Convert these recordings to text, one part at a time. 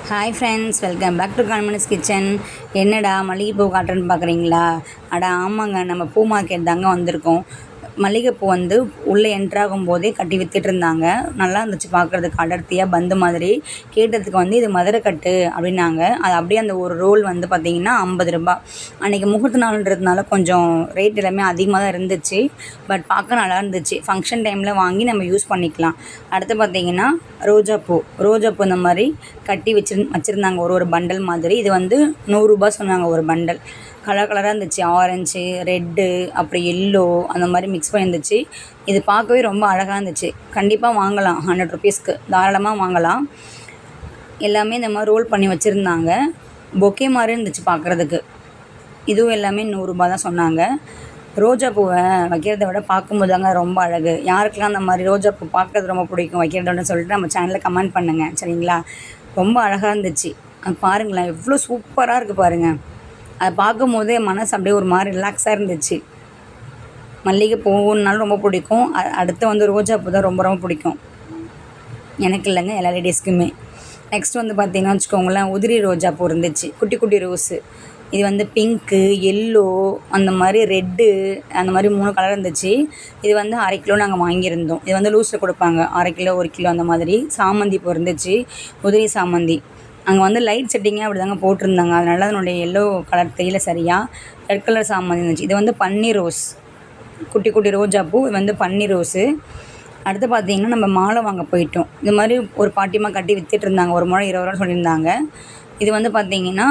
Hi friends, welcome back to Kanmani's kitchen. என்னடா மல்லிகைப்பூ காட்டுறேன்னு பார்க்குறீங்களா? அட ஆமாங்க, நம்ம பூ மார்க்கெட் தாங்க வந்திருக்கோம். மல்லிகைப்பூ வந்து உள்ளே என்ட்ராகும் போதே கட்டி வித்துட்டு இருந்தாங்க. நல்லா இருந்துச்சு பார்க்குறதுக்கு, அடர்த்தியாக பந்து மாதிரி. கேட்டதுக்கு வந்து இது மதுரைக்கட்டு அப்படின்னாங்க. அது அப்படியே அந்த ஒரு ரோல் வந்து பார்த்திங்கன்னா 50 ரூபா. அன்றைக்கி முகூர்த்த நாள்ன்றதுனால கொஞ்சம் ரேட் எல்லாமே அதிகமாக தான் இருந்துச்சு. பட் பார்க்க நல்லா இருந்துச்சு. ஃபங்க்ஷன் டைமில் வாங்கி நம்ம யூஸ் பண்ணிக்கலாம். அடுத்து பார்த்திங்கன்னா ரோஜாப்பூ இந்த மாதிரி கட்டி வச்சுருந்தாங்க ஒரு பண்டல் மாதிரி. இது வந்து 100 ரூபா சொன்னாங்க ஒரு பண்டல். கலர் கலராக இருந்துச்சு. ஆரஞ்சு, ரெட்டு, அப்புறம் எல்லோ அந்த மாதிரி மிக்ஸ் பண்ணியிருந்துச்சு. இது பார்க்கவே ரொம்ப அழகாக இருந்துச்சு. கண்டிப்பாக வாங்கலாம். 100 ருபீஸ்க்கு தாராளமாக வாங்கலாம். எல்லாமே இந்த மாதிரி ரோல் பண்ணி வச்சுருந்தாங்க. பொக்கே மாதிரி இருந்துச்சு பார்க்குறதுக்கு. இதுவும் எல்லாமே 100 ரூபா தான் சொன்னாங்க. ரோஜா பூவை வைக்கிறத விட பார்க்கும்போது தாங்க ரொம்ப அழகு. யாருக்கெல்லாம் அந்த மாதிரி ரோஜா பூ பார்க்குறது ரொம்ப பிடிக்கும் வைக்கிறதோன்னு சொல்லிட்டு நம்ம சேனலில் கமெண்ட் பண்ணுங்கள், சரிங்களா? ரொம்ப அழகாக இருந்துச்சு. அது பாருங்களேன், எவ்வளோ சூப்பராக இருக்குது பாருங்கள். அதை பார்க்கும்போதே மனசு அப்படியே ஒரு மாதிரி ரிலாக்ஸாக இருந்துச்சு. மல்லிகை பூன்னாலும் ரொம்ப பிடிக்கும். அடுத்து வந்து ரோஜா பூ தான் ரொம்ப ரொம்ப பிடிக்கும். எனக்கு இல்லைங்க, எல்லா லேடிஸ்க்குமே. நெக்ஸ்ட் வந்து பார்த்திங்கன்னா வச்சுக்கோங்களேன், உதிரி ரோஜா பூ இருந்துச்சு. குட்டி குட்டி ரோஸு. இது வந்து பிங்க்கு, எல்லோ, அந்த மாதிரி ரெட்டு, அந்த மாதிரி 3 கலர் இருந்துச்சு. இது வந்து 1/2 கிலோ நாங்கள் வாங்கியிருந்தோம். இது வந்து லூஸில் கொடுப்பாங்க. 1/2 கிலோ 1 கிலோ அந்த மாதிரி. சாமந்தி பூ இருந்துச்சு, உதிரி சாமந்தி. அங்கே வந்து லைட் செட்டிங்காக அப்படி தாங்க போட்டிருந்தாங்க. அதனால அதனுடைய எல்லோ கலர் தெரியல சரியாக. ரெட் கலர் சாமந்தி இருந்துச்சு. இது வந்து பன்னீர் ரோஸ், குட்டி குட்டி ரோஜா பூ. இது வந்து பன்னீர் ரோஸு. அடுத்து பார்த்திங்கன்னா நம்ம மாலை வாங்க போயிட்டோம். இது மாதிரி ஒரு பாட்டியமாக கட்டி விற்றுட்டு இருந்தாங்க. ஒரு முழம் 20 ரூபான்னு சொல்லியிருந்தாங்க. இது வந்து பார்த்திங்கன்னா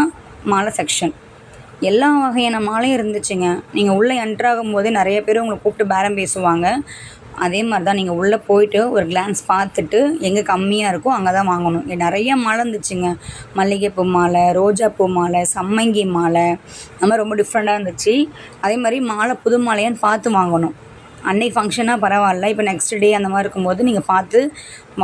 மாலை செக்ஷன். எல்லா வகையான மாலையும் இருந்துச்சுங்க. நீங்கள் உள்ளே என்ட்ராகும் போதே நிறைய பேர் உங்களை கூப்பிட்டு பேரம் பேசுவாங்க. அதே மாதிரி தான் நீங்கள் உள்ளே போயிட்டு ஒரு கிளான்ஸ் பார்த்துட்டு எங்கே கம்மியாக இருக்கோ அங்கே தான் வாங்கணும். இங்கே நிறைய மாலை இருந்துச்சுங்க. மல்லிகைப்பூ மாலை, ரோஜாப்பூ மாலை, சம்மங்கி மாலை, அந்த மாதிரி ரொம்ப டிஃப்ரெண்ட்டாக இருந்துச்சு. அதே மாதிரி மாலை புது மாலையான்னு பார்த்து வாங்கணும். அன்னைக்கு ஃபங்க்ஷனாக பரவாயில்ல, இப்போ நெக்ஸ்ட் டே அந்த மாதிரி இருக்கும்போது நீங்கள் பார்த்து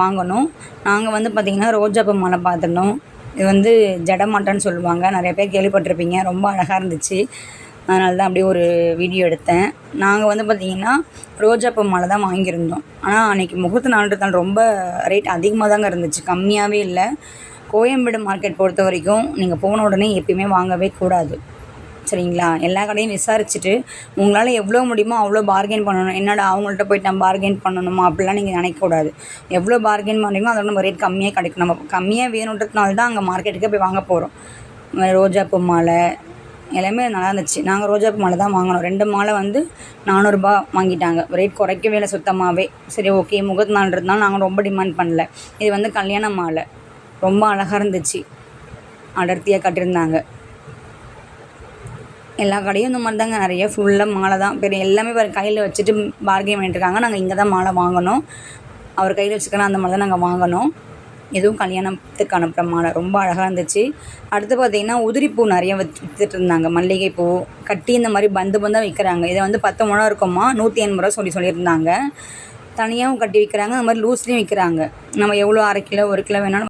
வாங்கணும். நாங்கள் வந்து பார்த்திங்கன்னா ரோஜாப்பூ மாலை பார்த்துருந்தோம். இது வந்து ஜடமாட்டன்னு சொல்லுவாங்க. நிறைய பேர் கேள்விப்பட்டிருப்பீங்க. ரொம்ப அழகாக இருந்துச்சு. அதனால தான் அப்படியே ஒரு வீடியோ எடுத்தேன். நாங்கள் வந்து பார்த்திங்கன்னா ரோஜாப்பூ மாலை தான் வாங்கியிருந்தோம். ஆனால் அன்றைக்கி முகூர்த்த நாள்ன்றதால ரொம்ப ரேட் அதிகமாக தாங்க இருந்துச்சு, கம்மியாகவே இல்லை. கோயம்பேடு மார்க்கெட் பொறுத்த வரைக்கும் நீங்கள் போன உடனே எப்பயுமே வாங்கவே கூடாது, சரிங்களா? எல்லா கடையும் விசாரிச்சுட்டு உங்களால் எவ்வளோ முடியுமோ அவ்வளோ பார்கெயின் பண்ணணும். என்னடா அவங்கள்ட்ட போய்ட்டு நம்ம பார்கெயின் பண்ணணுமா அப்படிலாம் நீங்கள் நினைக்கக்கூடாது. எவ்வளோ பார்கெயின் பண்ணுறீங்களோ அதோட நம்ம ரேட் கம்மியாக கிடைக்கும். நம்ம கம்மியாக வேணுன்றதுனால தான் அங்கே மார்க்கெட்டுக்கே போய் வாங்க போகிறோம். ரோஜாப்பூ மாலை எல்லாமே நல்லா இருந்துச்சு. நாங்கள் ரோஜாப்பூ மாலை தான் வாங்கினோம். 2 மாலை வந்து 400 ரூபா வாங்கிட்டாங்க. ரேட் குறைக்கவே இல்லை சுத்தமாகவே. சரி, ஓகே, முகூர்த்த நாள்ன்றதுனால நாங்கள் ரொம்ப டிமாண்ட் பண்ணல. இது வந்து கல்யாண மாலை. ரொம்ப அழகாக இருந்துச்சு. அடர்த்தியாக கட்டியிருந்தாங்க. எல்லா கடையும் இந்த மாதிரி தாங்க, நிறைய ஃபுல்லாக மாலை தான். பெரிய எல்லாமே வேறு கையில் வச்சுட்டு பார்கெயின் பண்ணிட்டுருக்காங்க. நாங்கள் இங்கே தான் மாலை வாங்கினோம். அவர் கையில் வச்சுக்கலாம் அந்த மாதிரி தான் நாங்கள் வாங்கினோம். எதுவும் கல்யாணத்துக்கு அனுப்புகிற மாலை ரொம்ப அழகாக இருந்துச்சு. அடுத்து பார்த்திங்கன்னா உதிரிப்பூ நிறைய விற்றுட்டு இருந்தாங்க. மல்லிகைப்பூ கட்டி இந்த மாதிரி பந்தாக விற்கிறாங்க. இதை வந்து 10 முழம் இருக்குமா, 180 ரூபா சொல்லியிருந்தாங்க. தனியாகவும் கட்டி விற்கிறாங்க, அந்த மாதிரி லூஸ்லேயும் விற்கிறாங்க. நம்ம எவ்வளோ 1/2 கிலோ 1 கிலோ வேணாலும்